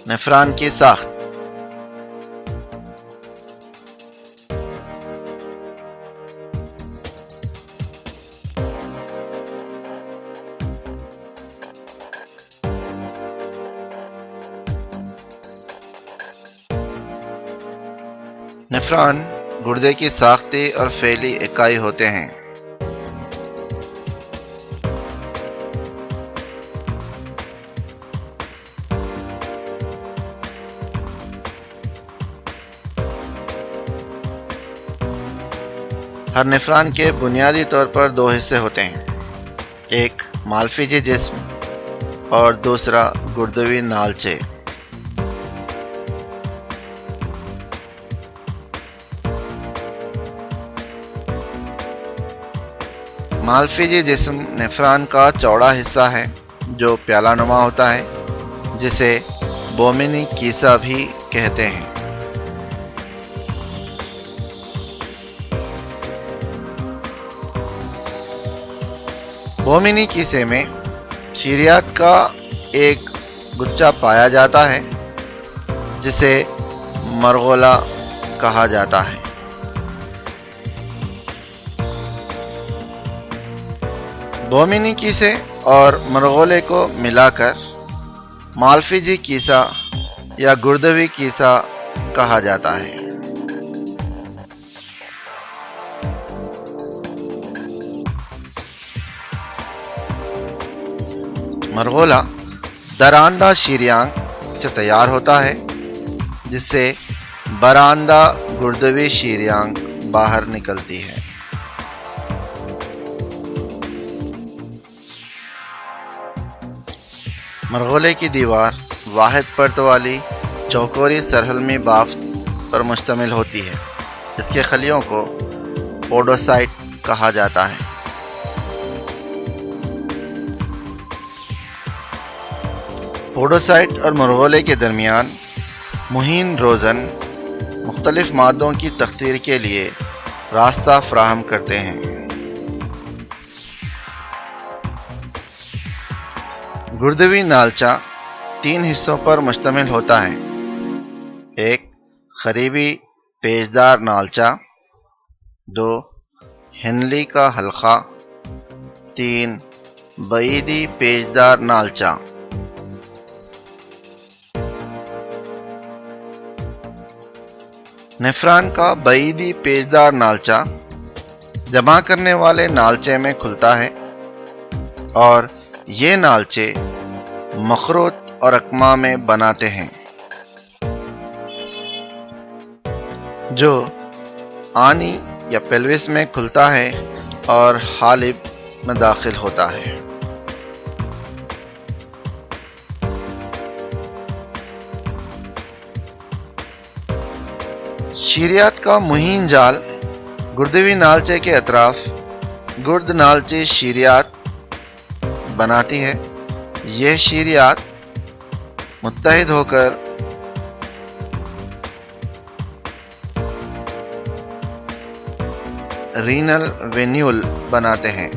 نیفران کی ساخت۔ نیفران گردے کی ساختی اور فعلی اکائی ہوتے ہیں۔ ہر نیفران کے بنیادی طور پر دو حصے ہوتے ہیں، ایک مالفیجی جسم اور دوسرا گردوی نالچے۔ مالفیجی جسم نیفران کا چوڑا حصہ ہے جو پیالہ نما ہوتا ہے، جسے بومینی کیسا بھی کہتے ہیں۔ بومینی کیسے میں شیریات کا ایک گچھا پایا جاتا ہے جسے مرغولا کہا جاتا ہے۔ بومینی کیسے اور مرغولے کو ملا کر مالفیجی کیسا یا گردوی کیسا کہا جاتا ہے۔ مرغولا دراندہ شیریانگ سے تیار ہوتا ہے، جس سے براندہ گردوی شیریانگ باہر نکلتی ہے۔ مرغولے کی دیوار واحد پرت والی چوکوری سرحلمی بافت پر مشتمل ہوتی ہے۔ اس کے خلیوں کو پوڈوسائٹ کہا جاتا ہے۔ پوڈوسائٹ اور مرغولے کے درمیان مہین روزن مختلف مادوں کی تخدیر کے لیے راستہ فراہم کرتے ہیں۔ گردوی نالچہ تین حصوں پر مشتمل ہوتا ہے، ایک قریبی پیچدار نالچہ، دو ہنلی کا حلقہ، تین بعیدی پیچدار نالچہ۔ نیفران کا بعیدی پیچدار نالچہ جمع کرنے والے نالچے میں کھلتا ہے، اور یہ نالچے مخروط اور اکما میں بناتے ہیں جو آنی یا پیلوس میں کھلتا ہے اور حالب میں داخل ہوتا ہے۔ شیریات کا مہین جال گردوی نالچے کے اطراف گرد نالچی شیریات بناتی ہے۔ یہ شیریات متحد ہو کر رینل وینیول بناتے ہیں۔